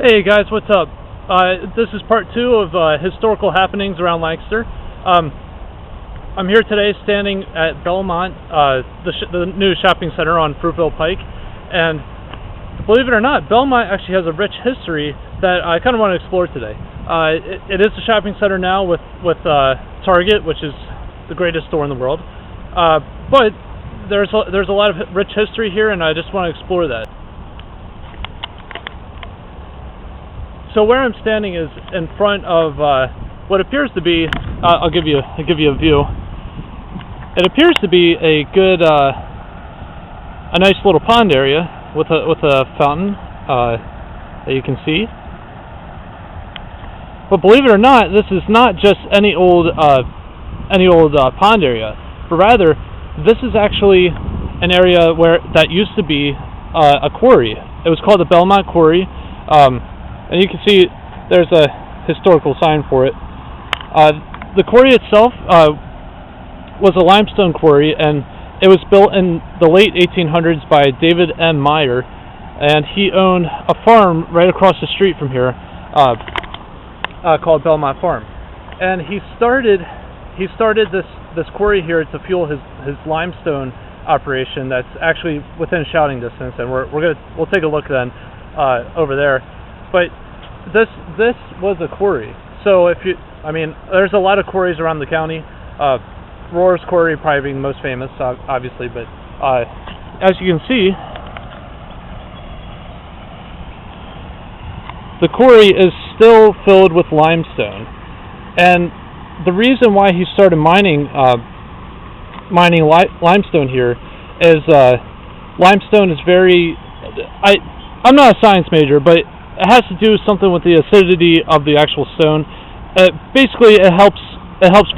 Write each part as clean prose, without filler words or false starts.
Hey guys, what's up? This is part two of historical happenings around Lancaster. I'm here today standing at Belmont, the new shopping center on Fruitville Pike, and believe it or not, Belmont actually has a rich history that I kind of want to explore today. It is a shopping center now with Target, which is the greatest store in the world, but there's a lot of rich history here, and I just want to explore that. So where I'm standing is in front of what appears to be. I'll give you a view. It appears to be a good, a nice little pond area with a fountain that you can see. But believe it or not, this is not just any old pond area, but rather this is actually an area that used to be a quarry. It was called the Belmont Quarry. And you can see there's a historical sign for it. The quarry itself was a limestone quarry, and it was built in the late 1800s by David M. Meyer, and he owned a farm right across the street from here called Belmont Farm. And he started this quarry here to fuel his limestone operation that's actually within shouting distance, and we'll take a look then over there. But this was a quarry. So there's a lot of quarries around the county. Rohr's Quarry probably being the most famous, obviously. But as you can see, the quarry is still filled with limestone. And the reason why he started mining limestone here is limestone is very. I'm not a science major, but it has to do something with the acidity of the actual stone. Basically, it helps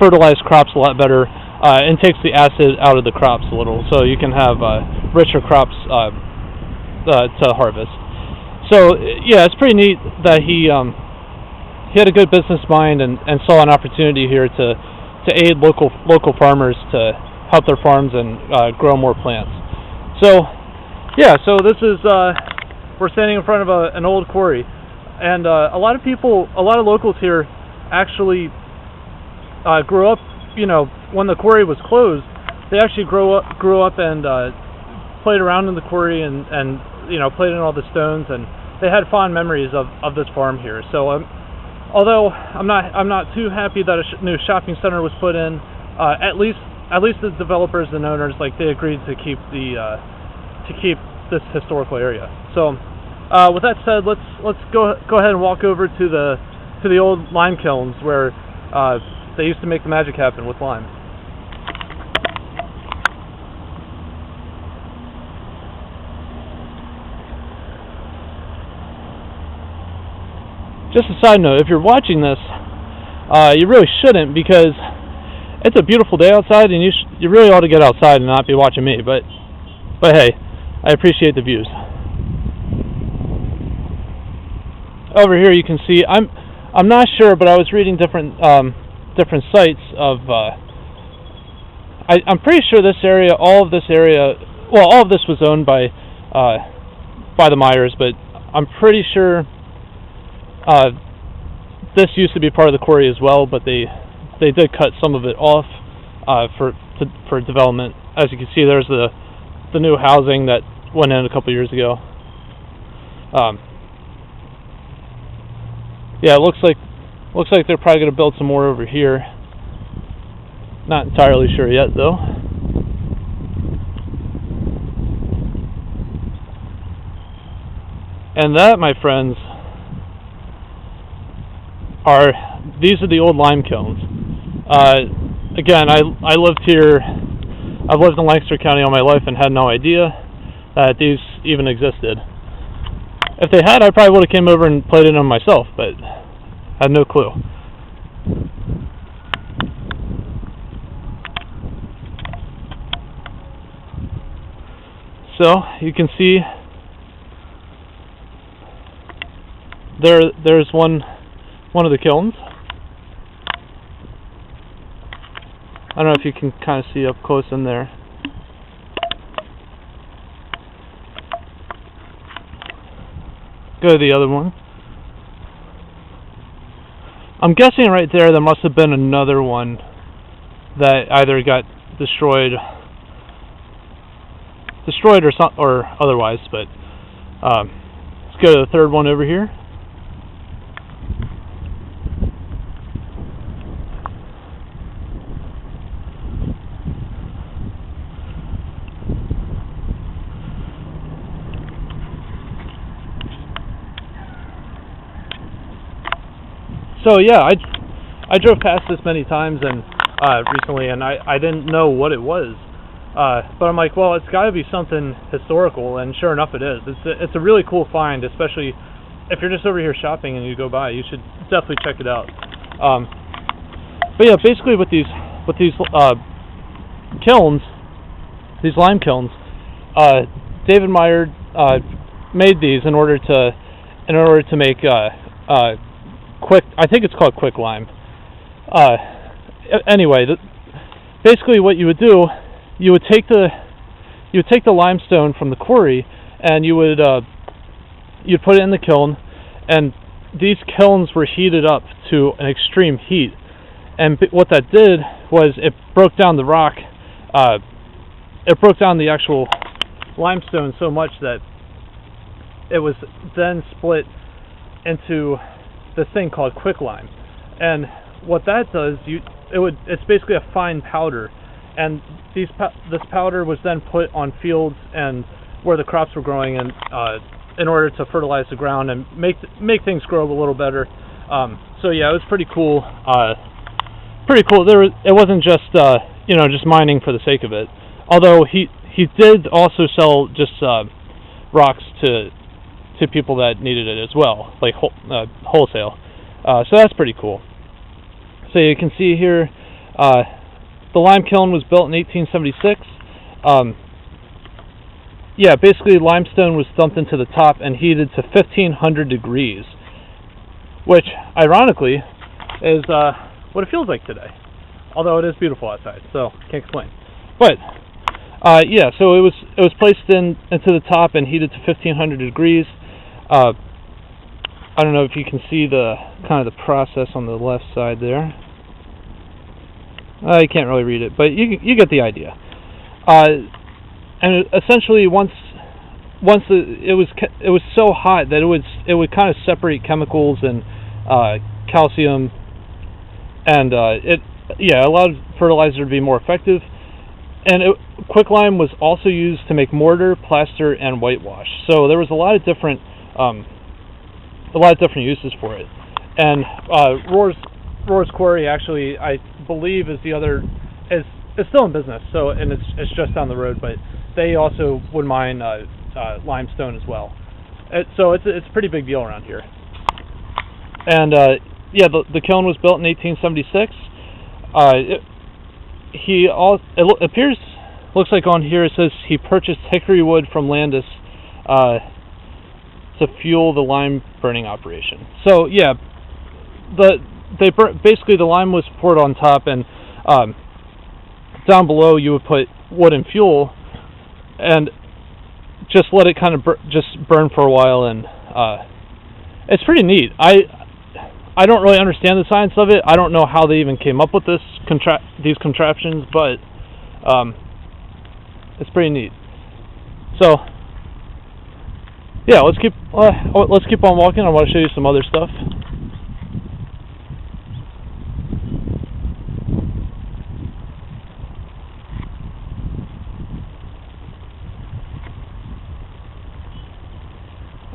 fertilize crops a lot better and takes the acid out of the crops a little, so you can have richer crops to harvest. So yeah, it's pretty neat that he had a good business mind and saw an opportunity here to aid local farmers to help their farms and grow more plants. So yeah, so this is. We're standing in front of an old quarry, and a lot of locals here actually grew up. When the quarry was closed, they actually grew up and played around in the quarry and played in all the stones, and they had fond memories of this farm here. So although I'm not too happy that a new shopping center was put in, at least the developers and owners, they agreed to keep this historical area. So with that said, let's go ahead and walk over to the old lime kilns where they used to make the magic happen with lime. Just a side note, if you're watching this, you really shouldn't, because it's a beautiful day outside, and you really ought to get outside and not be watching me. But hey, I appreciate the views. Over here you can see, I'm not sure, but I was reading different sites of I'm pretty sure all of this was owned by the Meyers, but I'm pretty sure this used to be part of the quarry as well, but they did cut some of it off for development. As you can see, there's the new housing that went in a couple years ago. Yeah, it looks like they're probably going to build some more over here. Not entirely sure yet, though. And that, my friends, these are the old lime kilns. Again, I lived here. I've lived in Lancaster County all my life and had no idea that these even existed. If they had, I probably would have came over and played in them myself, but had no clue. So you can see there's one of the kilns. I don't know if you can kind of see up close in there. Go to the other one. I'm guessing right there must have been another one that either got destroyed or otherwise. But let's go to the third one over here. So yeah, I drove past this many times and recently, and I didn't know what it was. But I'm like, well, it's got to be something historical, and sure enough, it is. It's a really cool find, especially if you're just over here shopping and you go by. You should definitely check it out. But yeah, basically with these kilns, these lime kilns, David Meyer made these in order to make quick. I think it's called quick lime. Anyway, basically what you would do. You would take the limestone from the quarry, and you'd put it in the kiln, and these kilns were heated up to an extreme heat, and what that did was it broke down the rock. It broke down the actual limestone so much that it was then split into this thing called quicklime, and what that does, it's basically a fine powder. And this powder was then put on fields and where the crops were growing, and in order to fertilize the ground and make things grow a little better. So yeah, it was pretty cool. Pretty cool. It wasn't just just mining for the sake of it. Although he did also sell just rocks to people that needed it as well, like wholesale. So that's pretty cool. So you can see here. The lime kiln was built in 1876. Yeah, basically limestone was dumped into the top and heated to 1500 degrees, which, ironically, is what it feels like today. Although it is beautiful outside, so can't complain. But yeah, so it was placed into the top and heated to 1500 degrees. I don't know if you can see the kind of the process on the left side there. You can't really read it, but you get the idea. And essentially, once it was so hot that it would kind of separate chemicals and calcium, and it allowed fertilizer to be more effective. And quicklime was also used to make mortar, plaster, and whitewash. So there was a lot of different uses for it. And Rohr's Quarry, actually, I believe is still in business. So, and it's just down the road, but they also would mine limestone as well. So it's a pretty big deal around here. And yeah, the kiln was built in 1876. Looks like on here it says he purchased hickory wood from Landis to fuel the lime burning operation. So yeah, basically the lime was poured on top, and down below you would put wood and fuel, and just let it kind of just burn for a while, and it's pretty neat. I don't really understand the science of it. I don't know how they even came up with these contraptions, but it's pretty neat. So yeah, let's keep on walking. I want to show you some other stuff.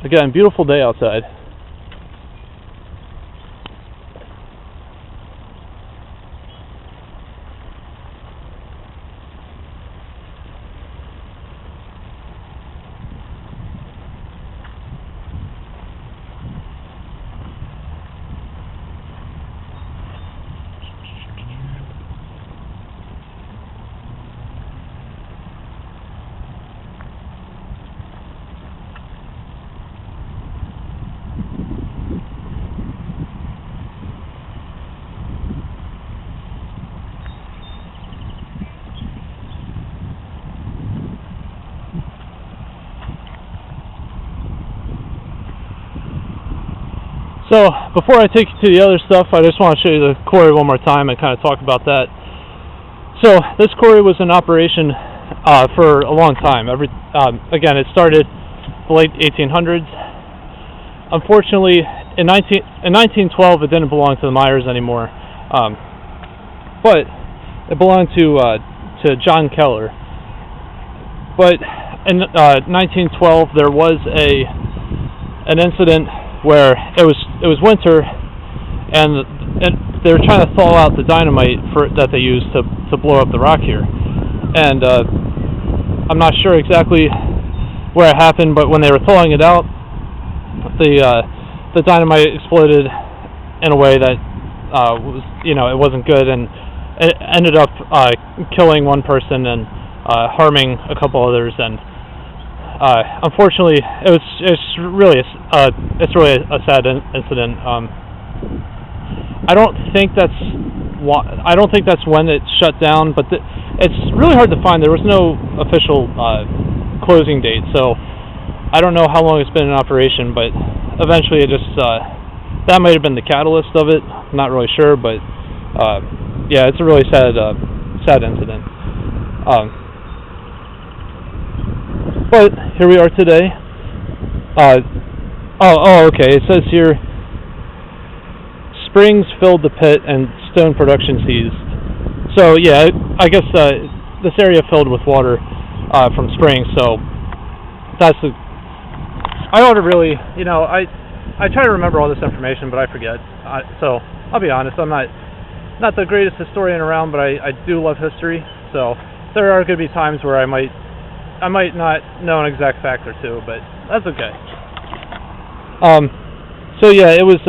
Again, beautiful day outside. So before I take you to the other stuff, I just want to show you the quarry one more time and kind of talk about that. So this quarry was in operation for a long time. Again, it started the late 1800s. Unfortunately, in 1912, it didn't belong to the Myers anymore, but it belonged to John Keller. But in 1912, there was an incident where it was winter, and they were trying to thaw out the dynamite that they used to blow up the rock here. And I'm not sure exactly where it happened, but when they were thawing it out, the dynamite exploded in a way that was, it wasn't good, and it ended up killing one person and harming a couple others. And unfortunately, it's really a sad incident. I don't think that's when it shut down, but it's really hard to find. There was no official closing date, so I don't know how long it's been in operation. But eventually, it just that might have been the catalyst of it. I'm not really sure, but yeah, it's a really sad incident. But here we are today. Okay. It says here, springs filled the pit and stone production ceased. So yeah, I guess this area filled with water from springs. So I ought to really, I try to remember all this information, but I forget. So I'll be honest, I'm not the greatest historian around, but I do love history. So there are going to be times where I might not know an exact fact or two, but that's okay. So yeah, it was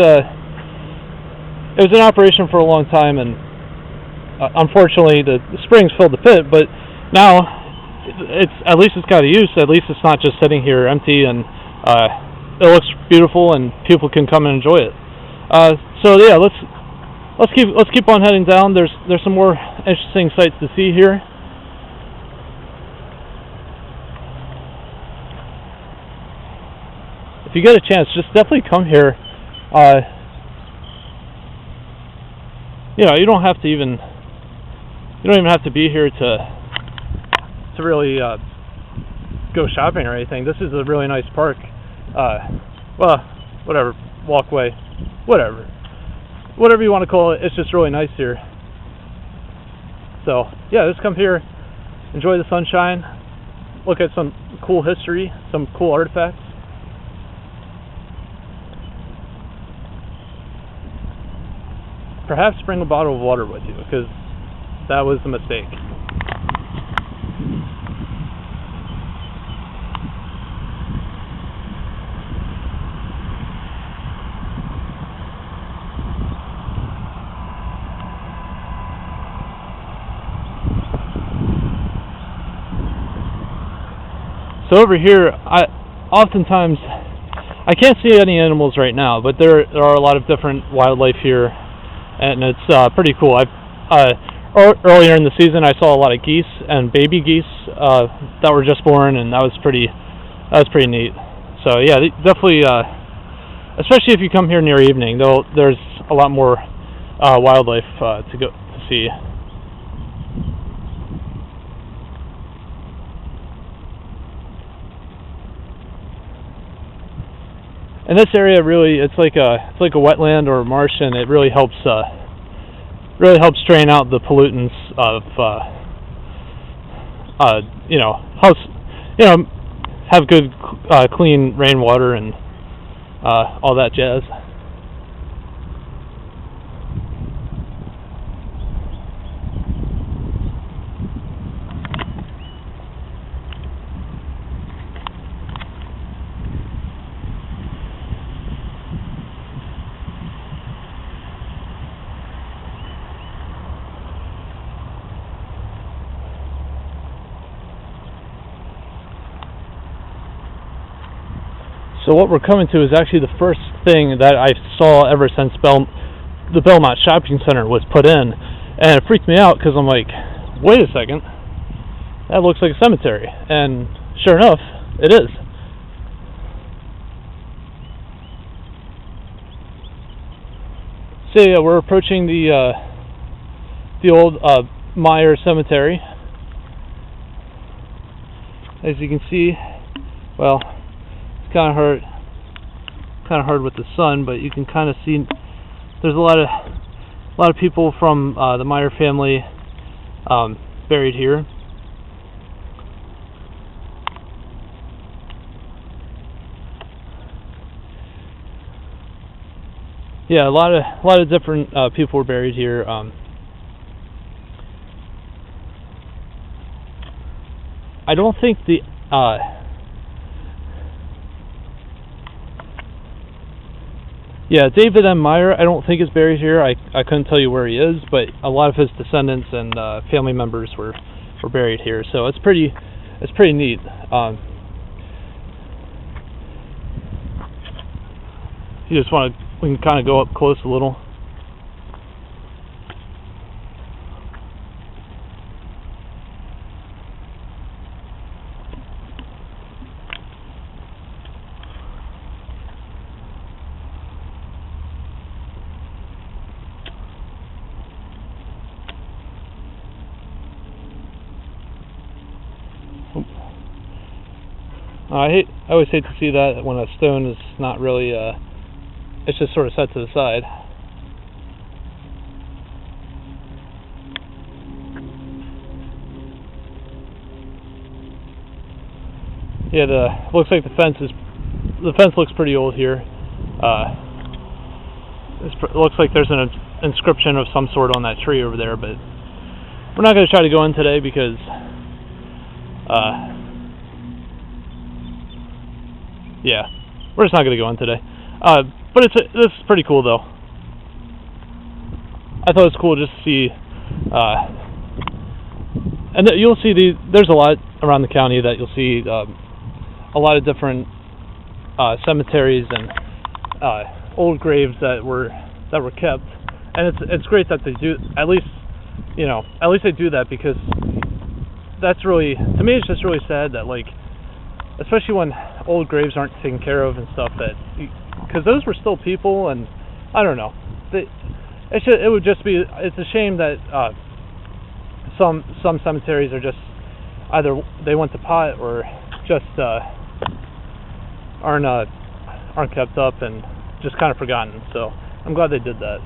in operation for a long time, and unfortunately the springs filled the pit. But now at least it's got a use. At least it's not just sitting here empty, and it looks beautiful, and people can come and enjoy it. So yeah, let's keep on heading down. There's some more interesting sights to see here. If you get a chance, just definitely come here. You don't even have to be here to really go shopping or anything. This is a really nice park. Whatever, walkway, whatever you want to call it. It's just really nice here. So yeah, just come here, enjoy the sunshine, look at some cool history, some cool artifacts. Perhaps bring a bottle of water with you, because that was a mistake. So over here, oftentimes I can't see any animals right now, but there are a lot of different wildlife here, and it's pretty cool. Earlier in the season, I saw a lot of geese and baby geese that were just born, and that was pretty neat. So yeah, definitely, especially if you come here near evening, there's a lot more wildlife to see. And this area really, it's like a wetland or a marsh, and it really helps drain out the pollutants of have good clean rainwater and all that jazz. So what we're coming to is actually the first thing that I saw ever since the Belmont Shopping Center was put in, and it freaked me out because I'm like, wait a second, that looks like a cemetery, and sure enough, it is. So yeah, we're approaching the old Meyer Cemetery. As you can see, well, it's kind of hard with the sun, but you can kind of see there's a lot of people from the Meyer family buried here. Yeah, a lot of different people were buried here. I don't think yeah, David M. Meyer, I don't think is buried here. I couldn't tell you where he is, but a lot of his descendants and family members were buried here. So it's pretty neat. You just want to, we can kind of go up close a little. I always hate to see that when a stone is not really, it's just sort of set to the side. Yeah, looks like the fence looks pretty old here. It looks like there's an inscription of some sort on that tree over there, but we're not going to try to go in today because yeah, we're just not going to go in today. But this is pretty cool though. I thought it was cool just to see, and you'll see there's a lot around the county that you'll see a lot of different cemeteries and old graves that were kept, and it's great that they do, at least they do that, because that's really, to me, it's just really sad that, like, especially when old graves aren't taken care of and stuff, that because those were still people, and I don't know, it would just be, it's a shame that some cemeteries are just either they went to pot or just aren't kept up and just kind of forgotten. So I'm glad they did that.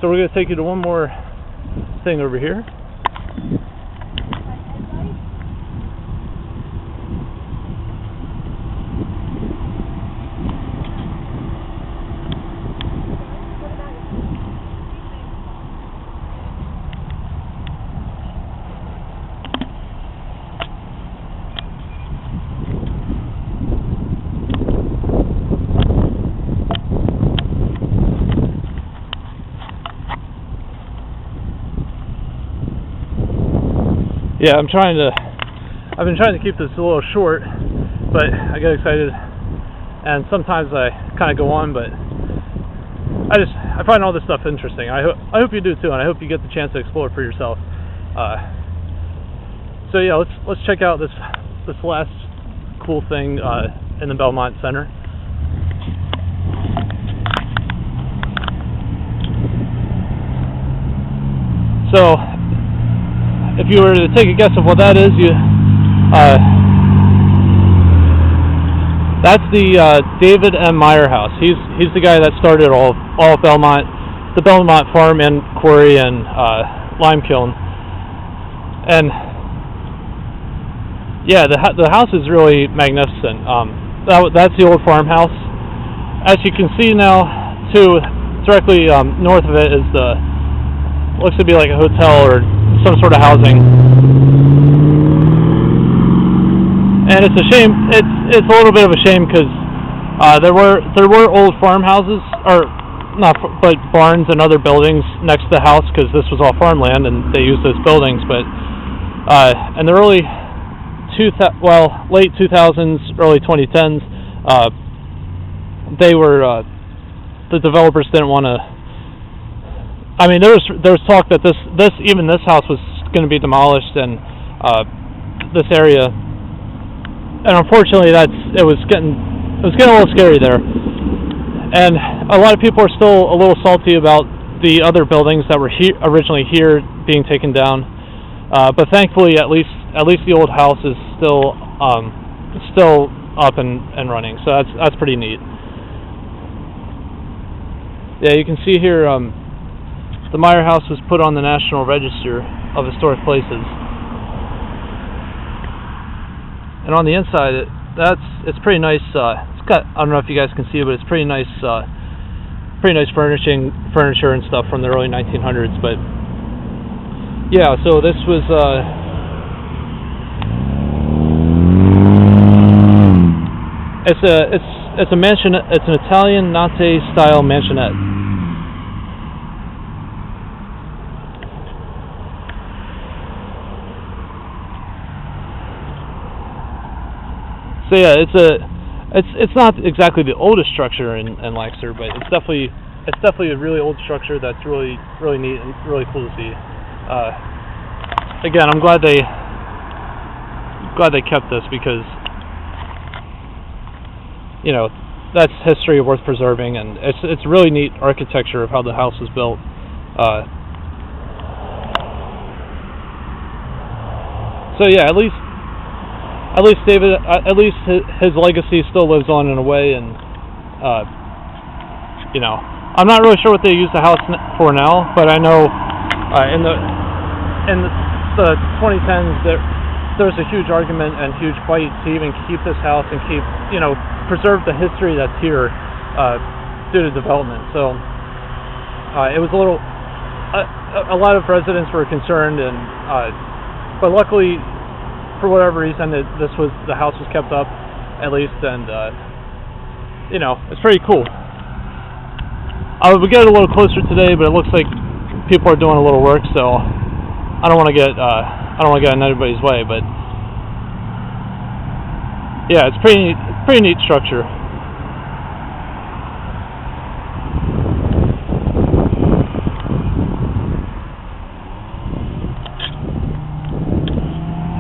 So we're going to take you to one more thing over here. Yeah, I've been trying to keep this a little short, but I get excited, and sometimes I kind of go on, but I find all this stuff interesting. I hope you do too, and I hope you get the chance to explore it for yourself. So yeah, let's check out this last cool thing in the Belmont Center. So, if you were to take a guess of what that is, that's the David M. Meyer house. He's the guy that started all of Belmont, the Belmont farm and quarry and lime kiln. And yeah, the house is really magnificent. That's the old farmhouse. As you can see now, too, directly north of it is looks to be like a hotel or some sort of housing, and it's a shame. It's a little bit of a shame because there were old farmhouses, or not, but barns and other buildings next to the house, because this was all farmland and they used those buildings. But in the late 2000s, early 2010s, the developers didn't want to. I mean, there was talk that this house was going to be demolished, and this area, and unfortunately, it was getting a little scary there. And a lot of people are still a little salty about the other buildings that were originally here being taken down, but thankfully, at least the old house is still up and running. So that's pretty neat. Yeah, you can see here the Meyer House was put on the National Register of Historic Places, and on the inside, it's pretty nice. It's got, I don't know if you guys can see it, but it's pretty nice furniture and stuff from the early 1900s. But yeah, so this was it's a mansionette. It's an Italian Nante style mansionette. So yeah, it's not exactly the oldest structure in Lancaster, but it's definitely a really old structure that's really neat and really cool to see. Again, I'm glad they kept this, because that's history worth preserving, and it's really neat architecture of how the house was built. So yeah, at least David, at least his legacy still lives on in a way, and I'm not really sure what they use the house for now, but I know in the 2010s there was a huge argument and huge fight to even keep this house and preserve the history that's here due to development. So it was a lot of residents were concerned, and but luckily, for whatever reason, the house was kept up, at least, and it's pretty cool. We get a little closer today, but it looks like people are doing a little work, so I don't want to get in anybody's way. But yeah, it's pretty neat structure.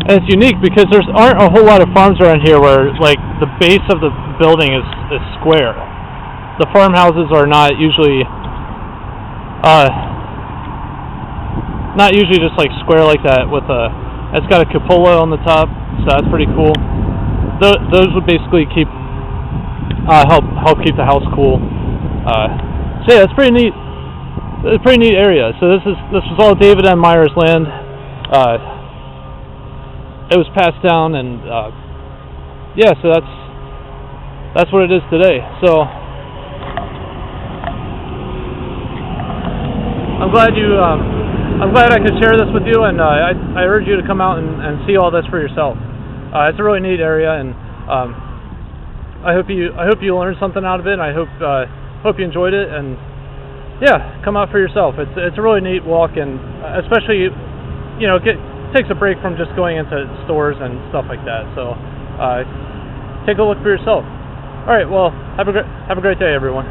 And it's unique because there aren't a whole lot of farms around here where like the base of the building is square. The farmhouses are not usually just like square like that. It's got a cupola on the top, so that's pretty cool. Those would basically help keep the house cool. So yeah, it's pretty neat. It's a pretty neat area. So this was all David M. Meyer's land. It was passed down, and yeah, so that's what it is today. So I'm glad I could share this with you, and I urge you to come out and see all this for yourself. It's a really neat area, and I hope you learned something out of it. And I hope you enjoyed it, and yeah, come out for yourself. It's a really neat walk, and especially takes a break from just going into stores and stuff like that. So take a look for yourself. All right, well, have a great day, everyone.